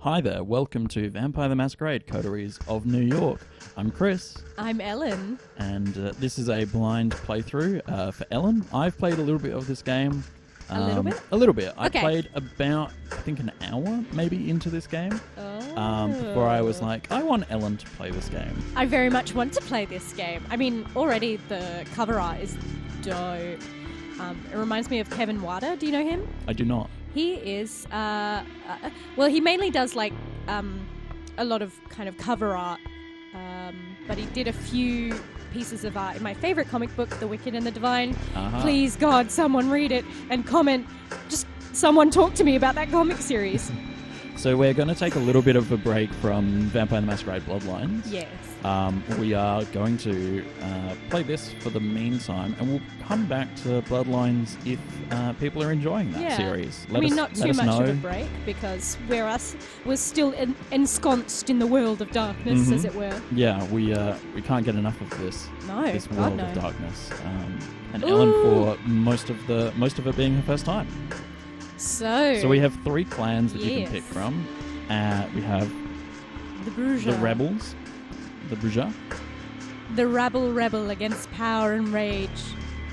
Hi there, welcome to Vampire the Masqurade, Coteries of New York. I'm Chris. I'm Ellen. And this is a blind playthrough for Ellen. I've played a little bit of this game. A little bit? A little bit. I Okay. played about, I think, an hour maybe into this game. Before I was like, I want Ellen to play this game. I very much want to play this game. I mean, already the cover art is dope. It reminds me of Kevin Wada. Do you know him? I do not. He is, well, he mainly does like a lot of kind of cover art, but he did a few pieces of art in my favorite comic book, The Wicked and the Divine. Uh-huh. Please, God, someone read it and comment. Just someone talk to me about that comic series. So we're going to take a little bit of a break from Vampire the Masqurade Bloodlines. Yes. We are going to play this for the meantime, and we'll come back to Bloodlines if people are enjoying that series. Not too much of a break, because we're still ensconced in the world of darkness, as it were. Yeah, we can't get enough of this. No, this God, world no. of darkness. And Ellen for most of it being her first time. So we have 3 clans that you can pick from. We have the Bruja. the Rebels, the Bruja. The Rabble Rebel against power and rage.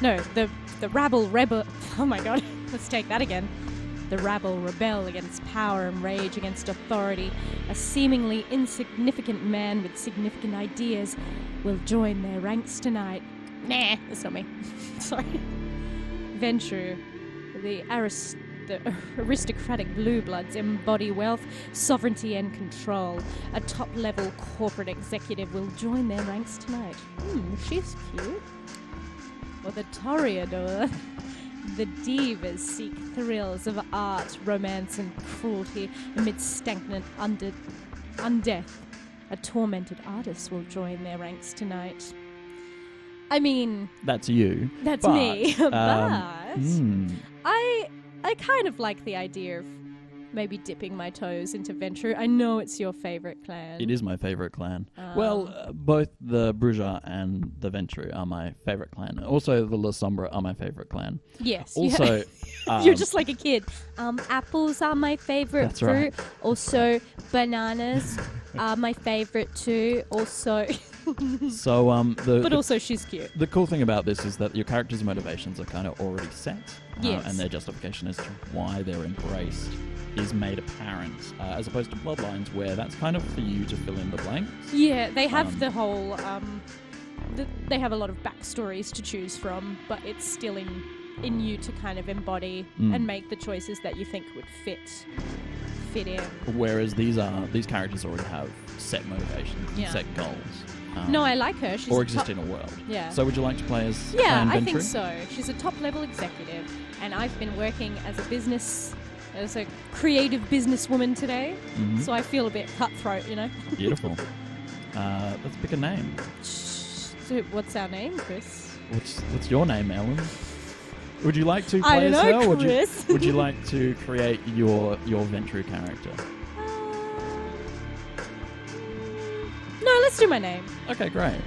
No, the Rabble Rebel. Oh my God, let's take that again. The Rabble rebel against power and rage against authority. A seemingly insignificant man with significant ideas will join their ranks tonight. Nah, that's not me. Sorry. Ventrue, the aristocratic blue bloods embody wealth, sovereignty, and control. A top-level corporate executive will join their ranks tonight. She's cute. Or the Toreador. The divas seek thrills of art, romance, and cruelty amidst stagnant undeath. A tormented artist will join their ranks tonight. I mean... That's you. That's me. But... I kind of like the idea of maybe dipping my toes into Ventrue. I know it's your favourite clan. It is my favourite clan. Both the Bruja and the Ventrue are my favourite clan. Also, the La Sombra are my favourite clan. Yes. Also... You're just like a kid. Apples are my favourite fruit. Right. Also, bananas are my favourite too. Also... But also she's cute. The cool thing about this is that your character's motivations are kind of already set. Yes. And their justification as to why they're embraced is made apparent, as opposed to Bloodlines, where that's kind of for you to fill in the blanks. Yeah, they have the whole... they have a lot of backstories to choose from, but it's still in you to kind of embody and make the choices that you think would fit in. Whereas these characters already have set motivations, set goals. No, I like her. She's or exist in a world. Yeah. So would you like to play as Yeah, Clan I Ventrue? think so. She's a top-level executive, and I've been working as a creative businesswoman today, so I feel a bit cutthroat, you know? Beautiful. Let's pick a name. So what's our name, Chris? What's your name, Ellen? Would you like to play I don't as know, her? Chris. Would you like to create your Ventrue character? No, let's do my name. Okay, great.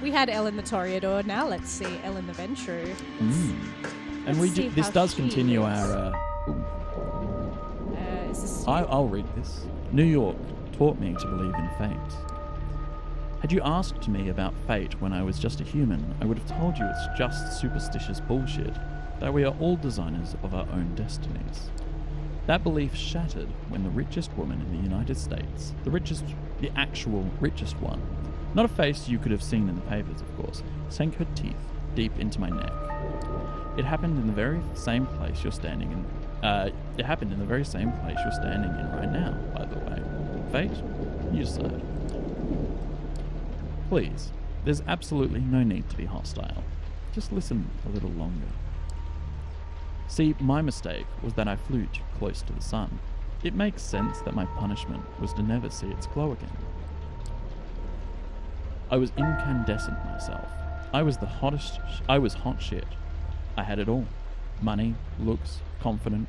We had Ellen the Toreador, now let's see Ellen the Ventrue. And this does continue our... Is this I'll read this. New York taught me to believe in fate. Had you asked me about fate when I was just a human, I would have told you it's just superstitious bullshit, that we are all designers of our own destinies. That belief shattered when the richest woman in the United States, the actual richest one, not a face you could have seen in the papers, of course, sank her teeth deep into my neck. It happened in the very same place you're standing in. It happened in the very same place you're standing in right now, by the way. Fate, you decide. Please, there's absolutely no need to be hostile. Just listen a little longer. See, my mistake was that I flew too close to the sun. It makes sense that my punishment was to never see its glow again. I was incandescent myself. I was hot shit. I had it all. Money, looks, confidence,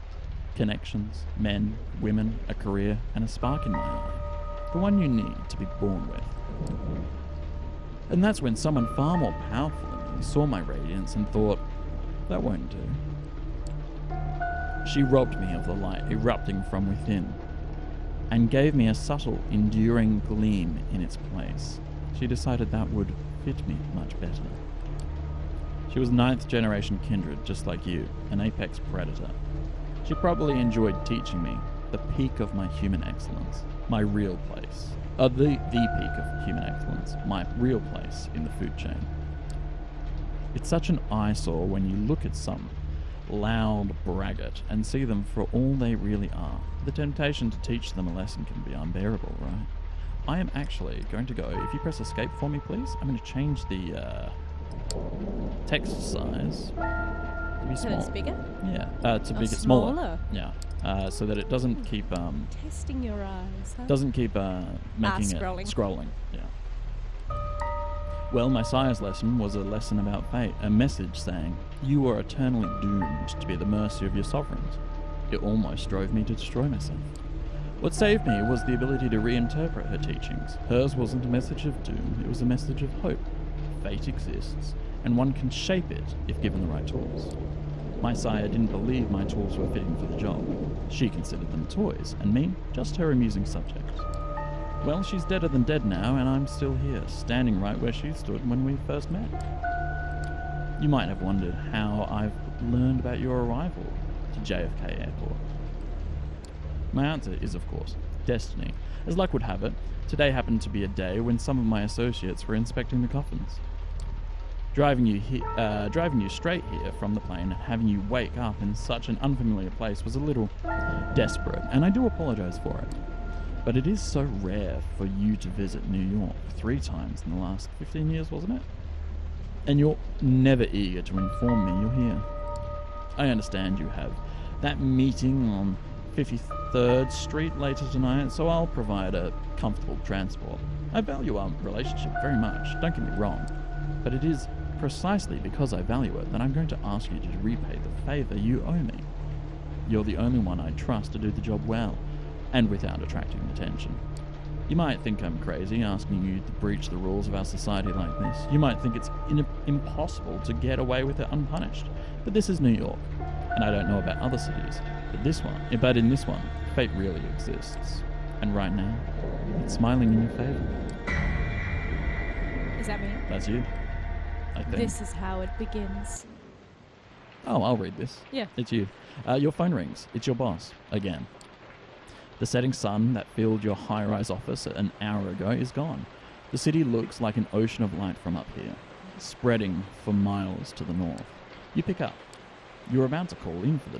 connections, men, women, a career, and a spark in my eye. The one you need to be born with. And that's when someone far more powerful than me saw my radiance and thought, that won't do. She robbed me of the light erupting from within. and gave me a subtle, enduring gleam in its place. She decided that would fit me much better. She was 9th generation kindred, just like you, an apex predator. She probably enjoyed teaching me the peak of my human excellence, my real place. The peak of human excellence, my real place in the food chain. It's such an eyesore when you look at some loud braggart and see them for all they really are. The temptation to teach them a lesson can be unbearable, right? I am actually going to go, if you press escape for me please, I'm going to change the text size to be So small. it's bigger? Yeah, to make it smaller. Yeah, so that it doesn't keep Testing your eyes, huh? making scrolling. it scrolling. Yeah. Well, my sire's lesson was a lesson about fate, a message saying, you are eternally doomed to be at the mercy of your sovereigns. It almost drove me to destroy myself. What saved me was the ability to reinterpret her teachings. Hers wasn't a message of doom, it was a message of hope. Fate exists, and one can shape it if given the right tools. My sire didn't believe my tools were fitting for the job. She considered them toys, and me, just her amusing subject. Well, she's deader than dead now, and I'm still here, standing right where she stood when we first met. You might have wondered how I've learned about your arrival to JFK Airport. My answer is, of course, destiny. As luck would have it, today happened to be a day when some of my associates were inspecting the coffins. Driving you straight here from the plane and having you wake up in such an unfamiliar place was a little desperate, and I do apologize for it. But it is so rare for you to visit New York 3 times in the last 15 years, wasn't it? And you're never eager to inform me you're here. I understand you have that meeting on 53rd Street later tonight, so I'll provide a comfortable transport. I value our relationship very much, don't get me wrong, but it is precisely because I value it that I'm going to ask you to repay the favor you owe me. You're the only one I trust to do the job well, and without attracting attention. You might think I'm crazy asking you to breach the rules of our society like this. You might think it's impossible to get away with it unpunished. But this is New York, and I don't know about other cities. But in this one, fate really exists. And right now, it's smiling in your favor. Is that me? That's you, I think. This is how it begins. Oh, I'll read this. Yeah. It's you. Your phone rings. It's your boss, again. The setting sun that filled your high-rise office an hour ago is gone. The city looks like an ocean of light from up here, spreading for miles to the north. You pick up. You're about to call it for the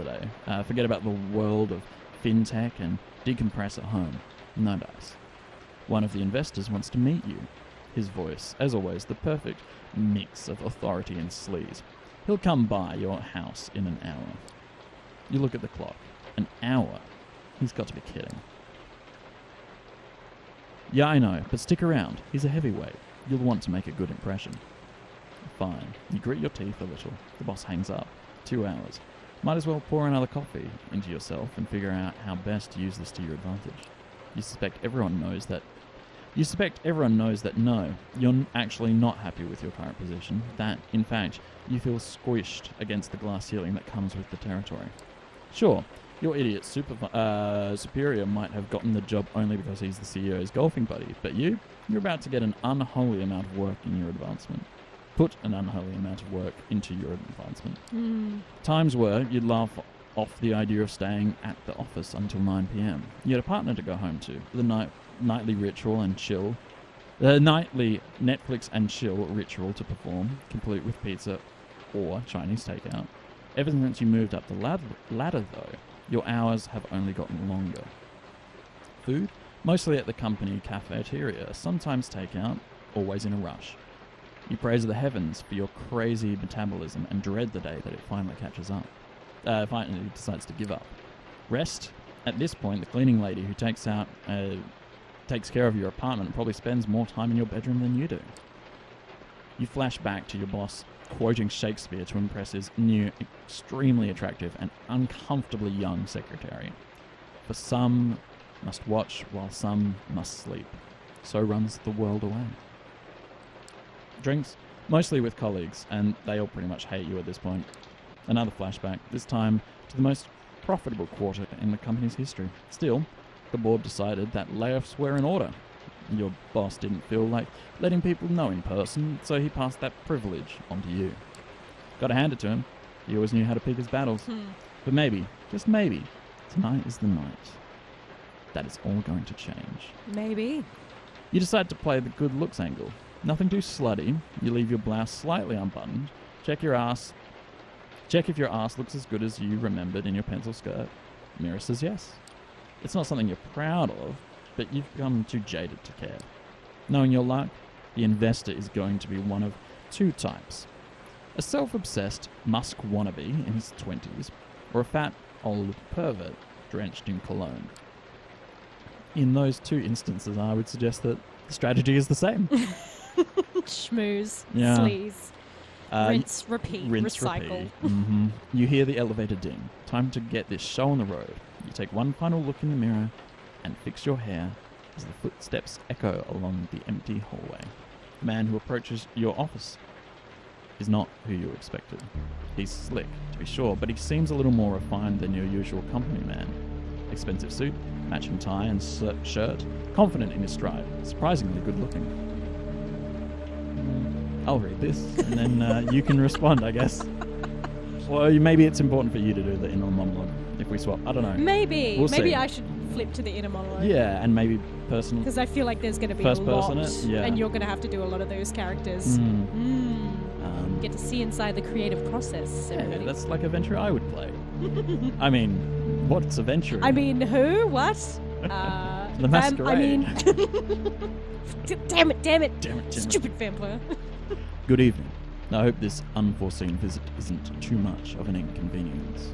day. Forget about the world of fintech and decompress at home. No dice. One of the investors wants to meet you. His voice, as always, the perfect mix of authority and sleaze. He'll come by your house in an hour. You look at the clock. An hour? He's got to be kidding. Yeah, I know, but stick around. He's a heavyweight. You'll want to make a good impression. Fine. You grit your teeth a little. The boss hangs up. 2 hours. Might as well pour another coffee into yourself and figure out how best to use this to your advantage. You suspect everyone knows that no, you're actually not happy with your current position, that, in fact, you feel squished against the glass ceiling that comes with the territory. Sure, your idiot superior might have gotten the job only because he's the CEO's golfing buddy, but you're about to get an unholy amount of work in your advancement. Put an unholy amount of work into your advancement. Times were you'd laugh off the idea of staying at the office until 9 p.m. You had a partner to go home to, the nightly Netflix and chill ritual to perform, complete with pizza or Chinese takeout. Ever since you moved up the ladder, though, your hours have only gotten longer. Food? Mostly at the company cafeteria, sometimes takeout, always in a rush. You praise the heavens for your crazy metabolism and dread the day that it finally catches up. Finally decides to give up. Rest? At this point, the cleaning lady who takes care of your apartment probably spends more time in your bedroom than you do. You flash back to your boss quoting Shakespeare to impress his new, extremely attractive and uncomfortably young secretary. For some must watch while some must sleep. So runs the world away. Drinks, mostly with colleagues, and they all pretty much hate you at this point. Another flashback, this time to the most profitable quarter in the company's history. Still, The board decided that layoffs were in order. Your boss didn't feel like letting people know in person, so he passed that privilege onto you. Gotta hand it to him. He always knew how to pick his battles. But maybe, just maybe, tonight is the night. That is all going to change. Maybe. You decide to play the good looks angle. Nothing too slutty. You leave your blouse slightly unbuttoned. Check your ass. Check if your ass looks as good as you remembered in your pencil skirt. Mirror says yes. It's not something you're proud of, but you've become too jaded to care. Knowing your luck, the investor is going to be one of two types. A self-obsessed Musk wannabe in his 20s, or a fat old pervert drenched in cologne. In those two instances, I would suggest that the strategy is the same. Schmooze, Yeah. sleaze, rinse, repeat, recycle. Mm-hmm. You hear the elevator ding. Time to get this show on the road. You take one final look in the mirror and fix your hair as the footsteps echo along the empty hallway. The man who approaches your office is not who you expected. He's slick, to be sure, but he seems a little more refined than your usual company man. Expensive suit, matching tie and shirt, confident in his stride, surprisingly good looking. I'll read this, and then you can respond, I guess. Well, maybe it's important for you to do the inner monologue if we swap. I don't know. Maybe. We'll Maybe see. I should flip to the inner monologue. Yeah, and maybe personal. Because I feel like there's going to be First a lot, person it? Yeah. and you're going to have to do a lot of those characters. Get to see inside the creative process. Yeah, Everybody. that's like a venture I would play. I mean, what's a venture? I mean, who? What? The Masquerade. Damn it! Damn it. Stupid vampire. Good evening. I hope this unforeseen visit isn't too much of an inconvenience.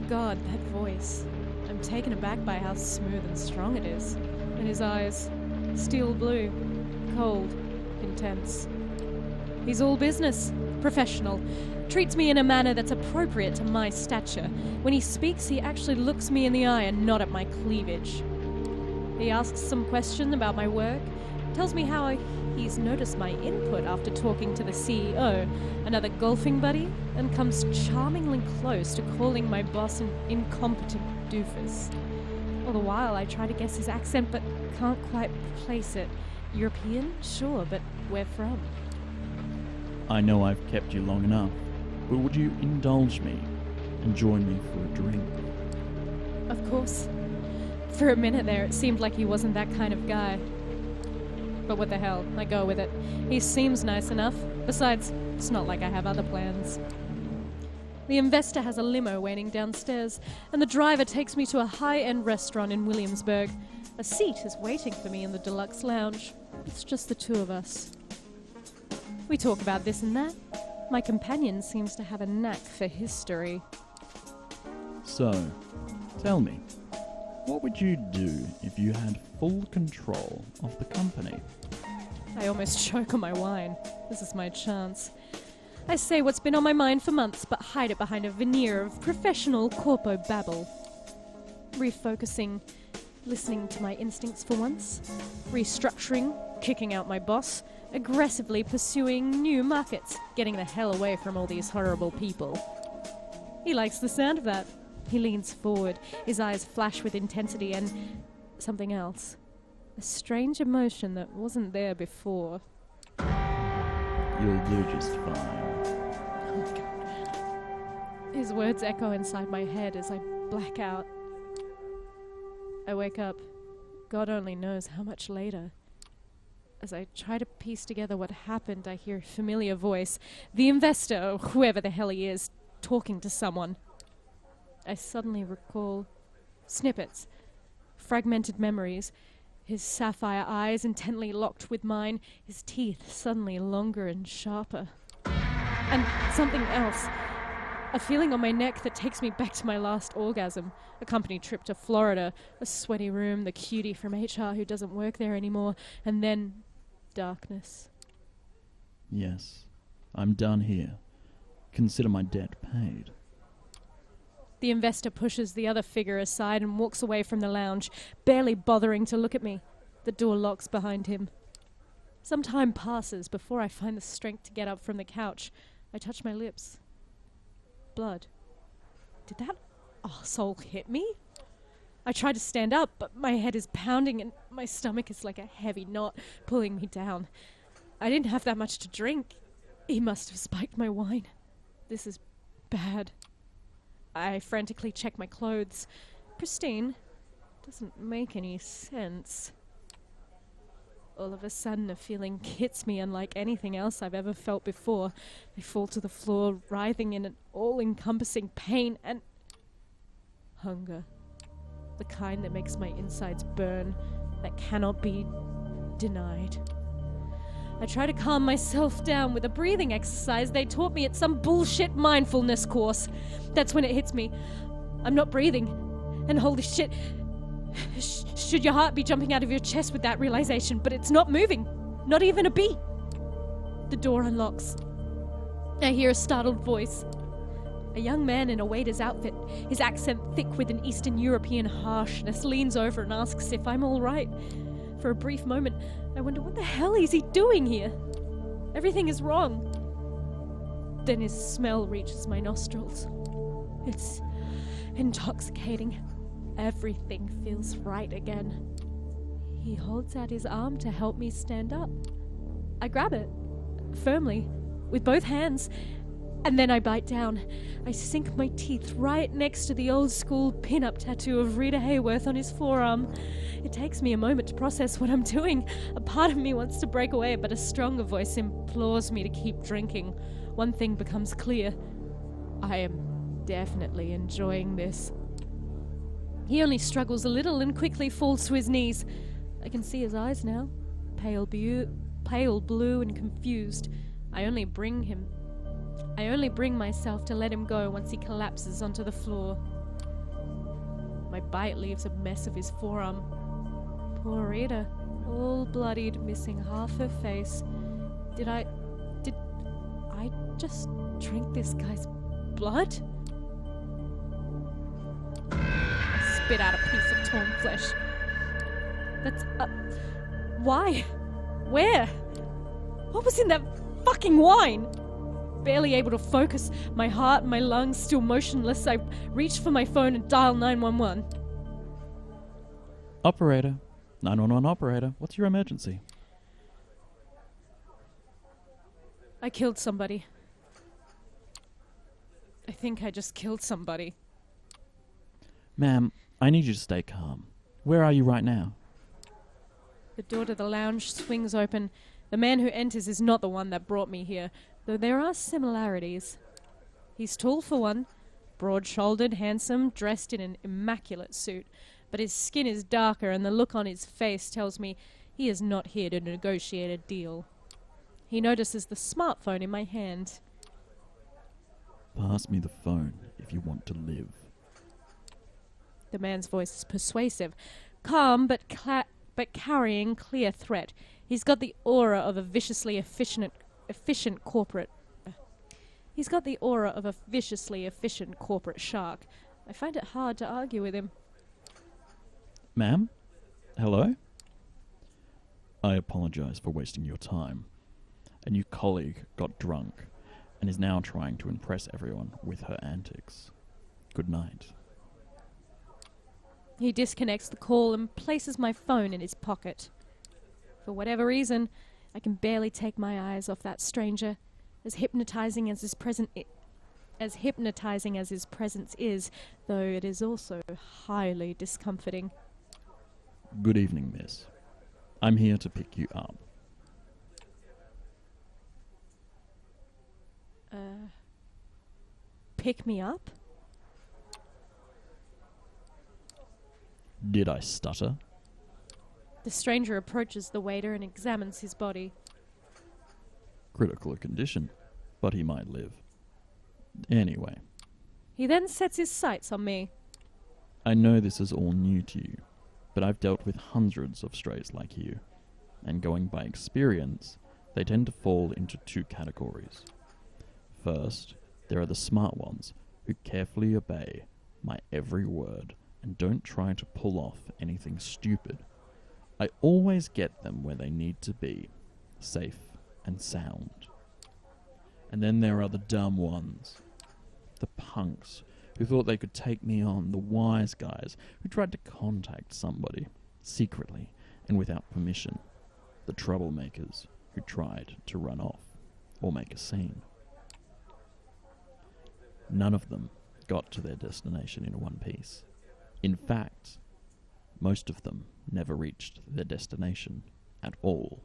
God, that voice. I'm taken aback by how smooth and strong it is. And his eyes, steel blue, cold, intense. He's all business, professional, treats me in a manner that's appropriate to my stature. When he speaks, he actually looks me in the eye and not at my cleavage. He asks some question about my work, tells me how he's noticed my input after talking to the CEO, another golfing buddy, and comes charmingly close to calling my boss an incompetent doofus. All the while, I try to guess his accent, but can't quite place it. European? Sure, but where from? I know I've kept you long enough, but would you indulge me and join me for a drink? Of course. For a minute there, it seemed like he wasn't that kind of guy. But what the hell, I go with it. He seems nice enough. Besides, it's not like I have other plans. The investor has a limo waiting downstairs, and the driver takes me to a high-end restaurant in Williamsburg. A seat is waiting for me in the deluxe lounge. It's just the two of us. We talk about this and that. My companion seems to have a knack for history. So, tell me, what would you do if you had full control of the company? I almost choke on my wine. This is my chance. I say what's been on my mind for months, but hide it behind a veneer of professional corpo babble. Refocusing, listening to my instincts for once. Restructuring, kicking out my boss. Aggressively pursuing new markets, getting the hell away from all these horrible people. He likes the sound of that. He leans forward, his eyes flash with intensity and something else. A strange emotion that wasn't there before. You'll do just fine. Oh, God. His words echo inside my head as I black out. I wake up, God only knows how much later. As I try to piece together what happened, I hear a familiar voice. The investor, or whoever the hell he is, talking to someone. I suddenly recall snippets, fragmented memories, his sapphire eyes intently locked with mine, his teeth suddenly longer and sharper. And something else. A feeling on my neck that takes me back to my last orgasm. A company trip to Florida, a sweaty room, the cutie from HR who doesn't work there anymore, and then darkness. Yes, I'm done here. Consider my debt paid. The investor pushes the other figure aside and walks away from the lounge, barely bothering to look at me. The door locks behind him. Some time passes before I find the strength to get up from the couch. I touch my lips. Blood. Did that arsehole hit me? I try to stand up, but my head is pounding and my stomach is like a heavy knot pulling me down. I didn't have that much to drink. He must have spiked my wine. This is bad. I frantically check my clothes. Pristine. Doesn't make any sense. All of a sudden, a feeling hits me unlike anything else I've ever felt before. I fall to the floor, writhing in an all-encompassing pain and hunger. The kind that makes my insides burn, that cannot be denied. I try to calm myself down with a breathing exercise they taught me at some bullshit mindfulness course. That's when it hits me. I'm not breathing. And holy shit, should your heart be jumping out of your chest with that realization, but it's not moving. Not even a beat. The door unlocks. I hear a startled voice. A young man in a waiter's outfit, his accent thick with an Eastern European harshness, leans over and asks if I'm all right. For a brief moment, I wonder what the hell is he doing here? Everything is wrong. Then his smell reaches my nostrils. It's intoxicating. Everything feels right again. He holds out his arm to help me stand up. I grab it, firmly, with both hands, and then I bite down. I sink my teeth right next to the old-school pin-up tattoo of Rita Hayworth on his forearm. It takes me a moment to process what I'm doing. A part of me wants to break away, but a stronger voice implores me to keep drinking. One thing becomes clear. I am definitely enjoying this. He only struggles a little and quickly falls to his knees. I can see his eyes now, pale blue and confused. I only bring myself to let him go once he collapses onto the floor. My bite leaves a mess of his forearm. Poor Rita, all bloodied, missing half her face. Did I just drink this guy's blood? I spit out a piece of torn flesh. That's, why? Where? What was in that fucking wine? Barely able to focus, my heart and my lungs still motionless, I reach for my phone and dial 911. Operator. 911 operator. What's your emergency? I killed somebody. I think I just killed somebody. Ma'am, I need you to stay calm. Where are you right now? The door to the lounge swings open. The man who enters is not the one that brought me here, though there are similarities. He's tall for one, broad-shouldered, handsome, dressed in an immaculate suit, but his skin is darker and the look on his face tells me he is not here to negotiate a deal. He notices the smartphone in my hand. Pass me the phone if you want to live. The man's voice is persuasive, calm but carrying clear threat. He's got the aura of a viciously efficient corporate. He's got the aura of a viciously efficient corporate shark. I find it hard to argue with him. Ma'am? Hello? I apologize for wasting your time. A new colleague got drunk and is now trying to impress everyone with her antics. Good night. He disconnects the call and places my phone in his pocket. For whatever reason, I can barely take my eyes off that stranger, as hypnotizing as his presence is, though it is also highly discomforting. Good evening, miss. I'm here to pick you up. Pick me up? Did I stutter? The stranger approaches the waiter and examines his body. Critical condition, but he might live. Anyway. He then sets his sights on me. I know this is all new to you, but I've dealt with hundreds of strays like you, and going by experience, they tend to fall into two categories. First, there are the smart ones who carefully obey my every word and don't try to pull off anything stupid. I always get them where they need to be, safe and sound. And then there are the dumb ones, the punks who thought they could take me on, the wise guys who tried to contact somebody, secretly and without permission, the troublemakers who tried to run off or make a scene. None of them got to their destination in one piece. In fact, most of them never reached their destination at all.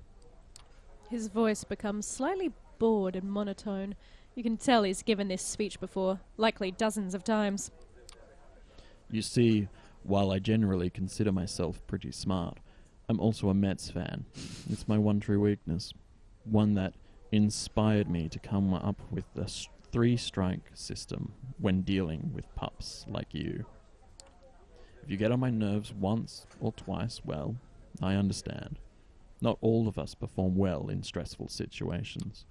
His voice becomes slightly bored and monotone. You can tell he's given this speech before, likely dozens of times. You see, while I generally consider myself pretty smart, I'm also a Mets fan. It's my one true weakness. One that inspired me to come up with the three-strike system when dealing with pups like you. If you get on my nerves once or twice, well, I understand. Not all of us perform well in stressful situations,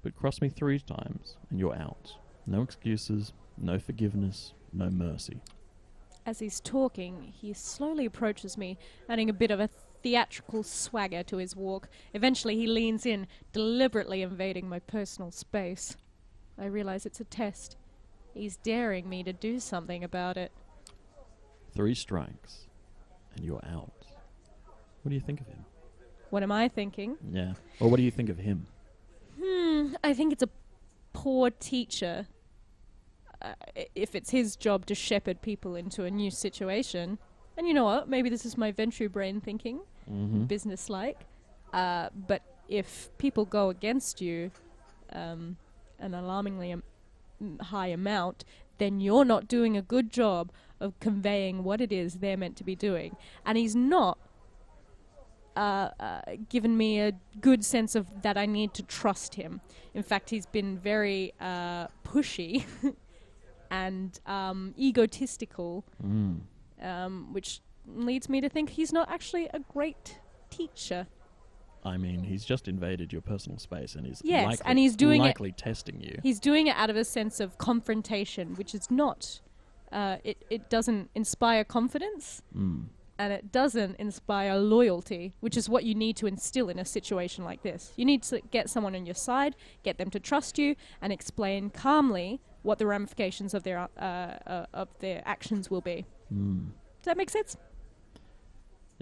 but cross me 3 times and you're out. No excuses, no forgiveness, no mercy. As he's talking, he slowly approaches me, adding a bit of a theatrical swagger to his walk. Eventually he leans in, deliberately invading my personal space. I realize it's a test. He's daring me to do something about it. 3 strikes and you're out. What do you think of him? What am I thinking? Yeah. Or what do you think of him? I think it's a poor teacher. If it's his job to shepherd people into a new situation. And you know what? Maybe this is my Ventru brain thinking. Business-like. But if people go against you an alarmingly high amount, then you're not doing a good job of conveying what it is they're meant to be doing. And he's not given me a good sense of that I need to trust him. In fact, he's been very pushy and egotistical, which leads me to think he's not actually a great teacher. I mean, he's just invaded your personal space and he's likely testing you. He's doing it out of a sense of confrontation, which is not... it doesn't inspire confidence. And it doesn't inspire loyalty, which is what you need to instill in a situation like this. You need to get someone on your side, get them to trust you, and explain calmly what the ramifications of their actions will be. Does that make sense?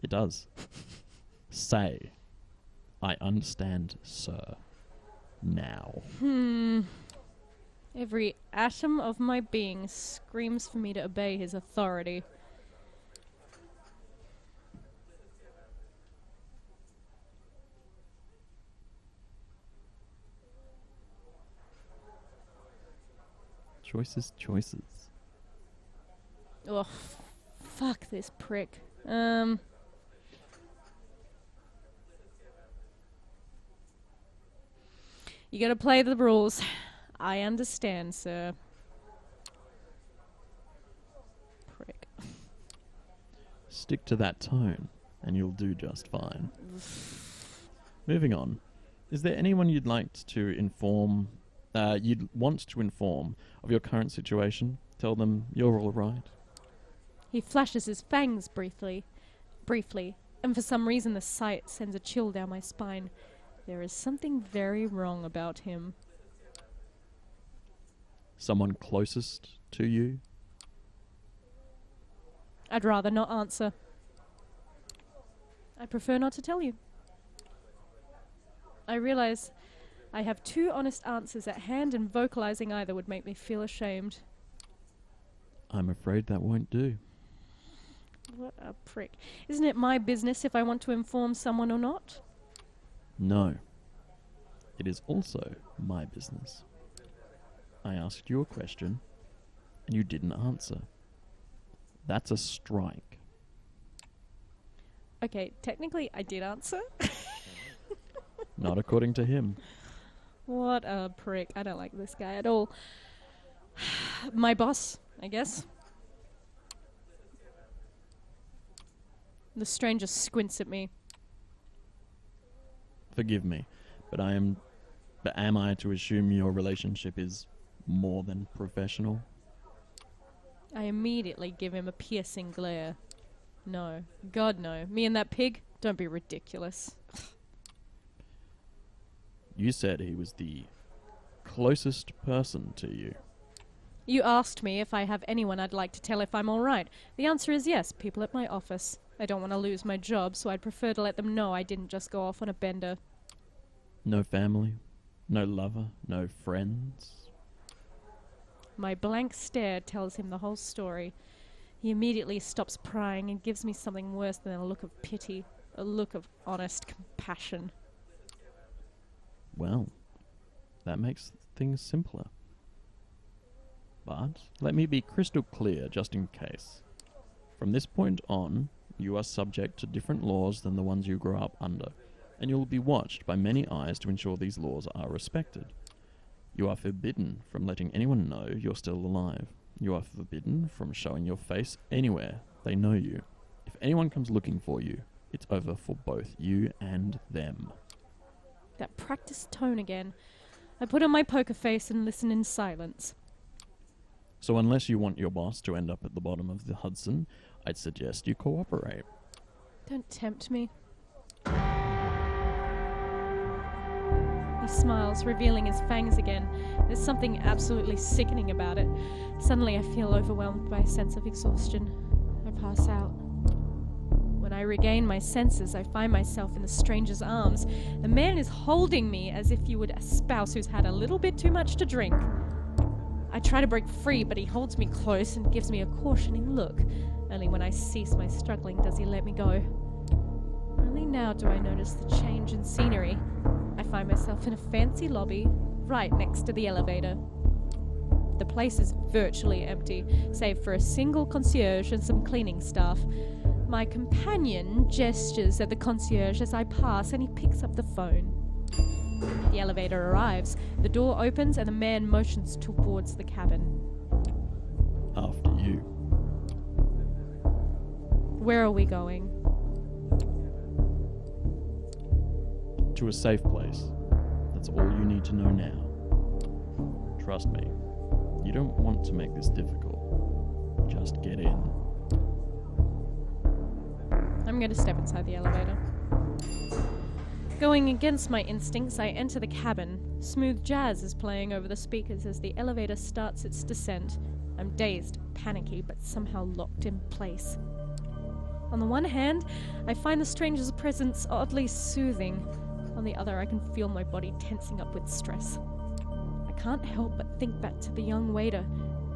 It does. Say, I understand, sir. Now. Every atom of my being screams for me to obey his authority. Choices. Oh, fuck this prick. You gotta play the rules. I understand, sir. Prick. Stick to that tone, and you'll do just fine. Moving on. Is there anyone you'd like to inform... you'd want to inform of your current situation? Tell them you're all right? He flashes his fangs briefly, and for some reason the sight sends a chill down my spine. There is something very wrong about him. Someone closest to you? I'd rather not answer. I prefer not to tell you. I realize I have 2 honest answers at hand, and vocalizing either would make me feel ashamed. I'm afraid that won't do. What a prick. Isn't it my business if I want to inform someone or not? No. It is also my business. I asked you a question, and you didn't answer. That's a strike. Okay, technically I did answer. Not according to him. What a prick. I don't like this guy at all. My boss, I guess. The stranger squints at me. Forgive me, but am I to assume your relationship is more than professional? I immediately give him a piercing glare. No. God, no. Me and that pig? Don't be ridiculous. You said he was the closest person to you. You asked me if I have anyone I'd like to tell if I'm alright. The answer is yes, people at my office. I don't want to lose my job, so I'd prefer to let them know I didn't just go off on a bender. No family? No lover? No friends? My blank stare tells him the whole story. He immediately stops prying and gives me something worse than a look of pity, a look of honest compassion. Well, that makes things simpler. But let me be crystal clear just in case. From this point on, you are subject to different laws than the ones you grew up under, and you will be watched by many eyes to ensure these laws are respected. You are forbidden from letting anyone know you're still alive. You are forbidden from showing your face anywhere they know you. If anyone comes looking for you, it's over for both you and them. That practiced tone again. I put on my poker face and listen in silence. So unless you want your boss to end up at the bottom of the Hudson, I'd suggest you cooperate. Don't tempt me. He smiles, revealing his fangs again. There's something absolutely sickening about it. Suddenly I feel overwhelmed by a sense of exhaustion. I pass out. When I regain my senses, I find myself in the stranger's arms. The man is holding me as if you would a spouse who's had a little bit too much to drink. I try to break free, but he holds me close and gives me a cautioning look. Only when I cease my struggling does he let me go. Only now do I notice the change in scenery. I find myself in a fancy lobby, right next to the elevator. The place is virtually empty, save for a single concierge and some cleaning staff. My companion gestures at the concierge as I pass, and he picks up the phone. The elevator arrives, the door opens, and the man motions towards the cabin. After you. Where are we going? To a safe place. That's all you need to know now. Trust me, you don't want to make this difficult. Just get in. I'm going to step inside the elevator. Going against my instincts, I enter the cabin. Smooth jazz is playing over the speakers as the elevator starts its descent. I'm dazed, panicky, but somehow locked in place. On the one hand, I find the stranger's presence oddly soothing. On the other, I can feel my body tensing up with stress. I can't help but think back to the young waiter,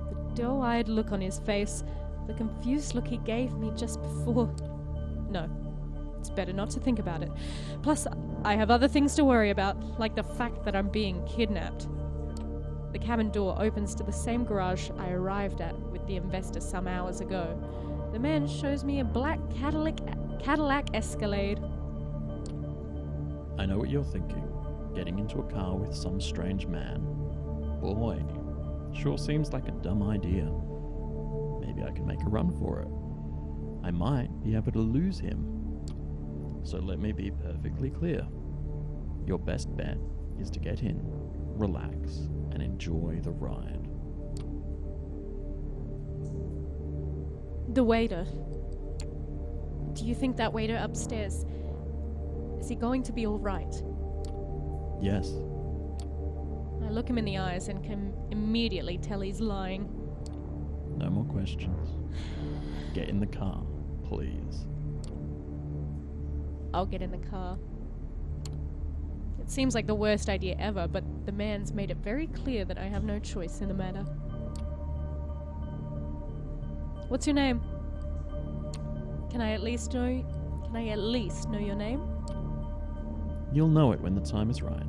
the doe-eyed look on his face, the confused look he gave me just before. No, it's better not to think about it. Plus, I have other things to worry about, like the fact that I'm being kidnapped. The cabin door opens to the same garage I arrived at with the investor some hours ago. The man shows me a black Cadillac Escalade. I know what you're thinking. Getting into a car with some strange man. Boy, sure seems like a dumb idea. Maybe I can make a run for it. I might be able to lose him. So let me be perfectly clear. Your best bet is to get in, relax, and enjoy the ride. The waiter. Do you think that waiter upstairs, is he going to be all right? Yes. I look him in the eyes and can immediately tell he's lying. No more questions. Get in the car, please. I'll get in the car. It seems like the worst idea ever, but the man's made it very clear that I have no choice in the matter. What's your name? Can I at least know your name? You'll know it when the time is right.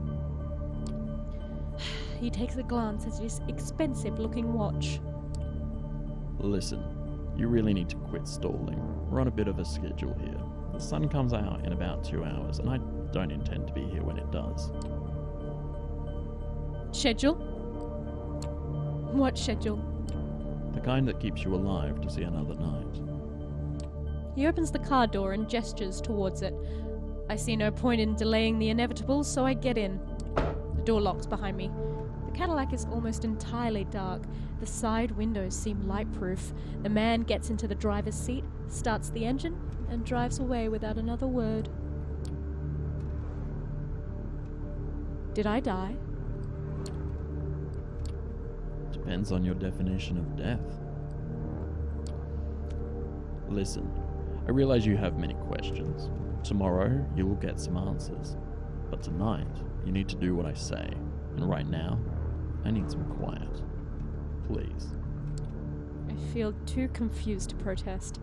He takes a glance at his expensive-looking watch. Listen, you really need to quit stalling. We're on a bit of a schedule here. The sun comes out in about 2 hours, and I don't intend to be here when it does. Schedule? What schedule? The kind that keeps you alive to see another night. He opens the car door and gestures towards it. I see no point in delaying the inevitable, so I get in. The door locks behind me. The Cadillac is almost entirely dark. The side windows seem light-proof. The man gets into the driver's seat, starts the engine, and drives away without another word. Did I die? To Depends on your definition of death. Listen, I realize you have many questions. Tomorrow, you will get some answers. But tonight, you need to do what I say. And right now, I need some quiet. Please. I feel too confused to protest.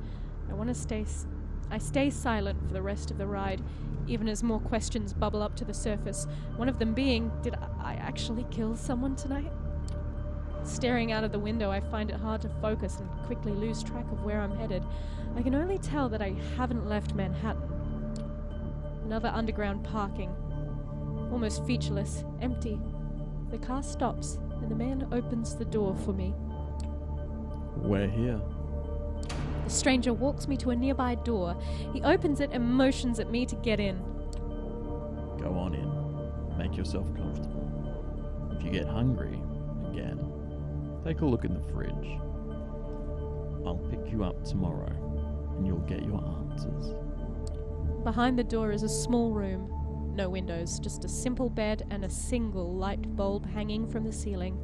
I stay silent for the rest of the ride, even as more questions bubble up to the surface. One of them being, did I actually kill someone tonight? Staring out of the window, I find it hard to focus and quickly lose track of where I'm headed. I can only tell that I haven't left Manhattan. Another underground parking. Almost featureless, empty. The car stops, and the man opens the door for me. We're here. The stranger walks me to a nearby door. He opens it and motions at me to get in. Go on in. Make yourself comfortable. If you get hungry, again, take a look in the fridge. I'll pick you up tomorrow, and you'll get your answers. Behind the door is a small room. No windows, just a simple bed and a single light bulb hanging from the ceiling.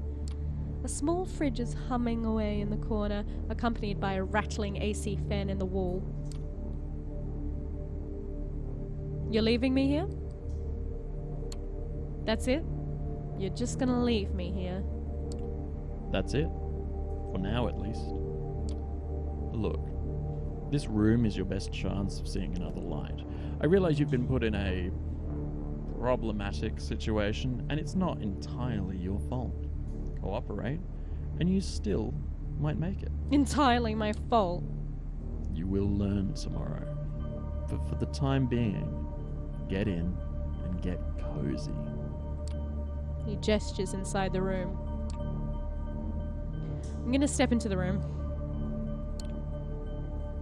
A small fridge is humming away in the corner, accompanied by a rattling AC fan in the wall. You're leaving me here? That's it? You're just gonna leave me here? That's it. For now, at least. Look, this room is your best chance of seeing another light. I realize you've been put in a problematic situation, and it's not entirely your fault. Cooperate, and you still might make it. Entirely my fault. You will learn tomorrow. But for the time being, get in and get cozy. He gestures inside the room. I'm gonna step into the room.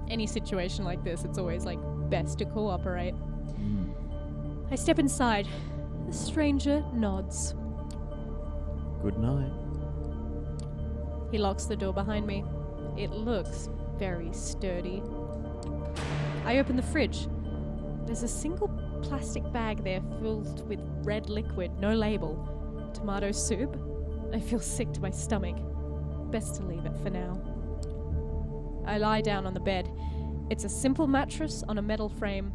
Any situation like this, it's always best to cooperate. I step inside. The stranger nods. Good night. He locks the door behind me. It looks very sturdy. I open the fridge. There's a single plastic bag there filled with red liquid, no label. Tomato soup? I feel sick to my stomach. Best to leave it for now. I lie down on the bed. It's a simple mattress on a metal frame.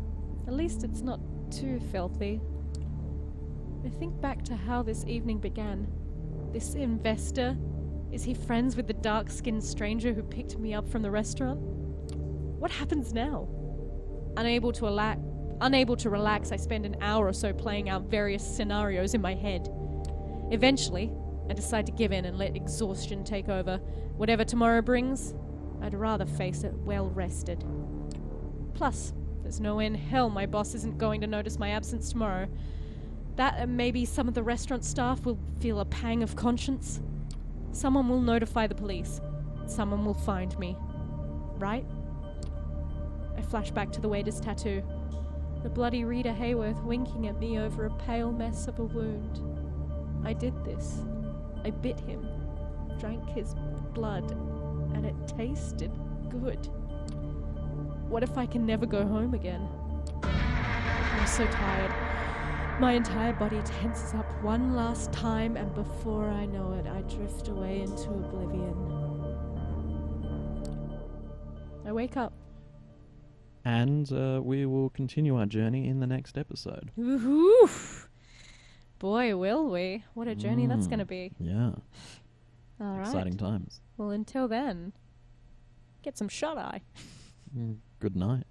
At least it's not too filthy. I think back to how this evening began. This investor, is he friends with the dark-skinned stranger who picked me up from the restaurant? What happens now? Unable to relax, I spend an hour or so playing out various scenarios in my head. Eventually, I decide to give in and let exhaustion take over. Whatever tomorrow brings, I'd rather face it well-rested. Plus, there's no way in hell my boss isn't going to notice my absence tomorrow. That and maybe some of the restaurant staff will feel a pang of conscience. Someone will notify the police. Someone will find me. Right? I flash back to the waiter's tattoo. The bloody Rita Hayworth winking at me over a pale mess of a wound. I did this. I bit him. Drank his blood. And it tasted good. What if I can never go home again? I'm so tired. My entire body tenses up one last time, and before I know it, I drift away into oblivion. I wake up. And we will continue our journey in the next episode. Woohoo! Boy, will we. What a journey that's going to be. Yeah. All right. Exciting times. Well, until then, get some shut-eye. Good night.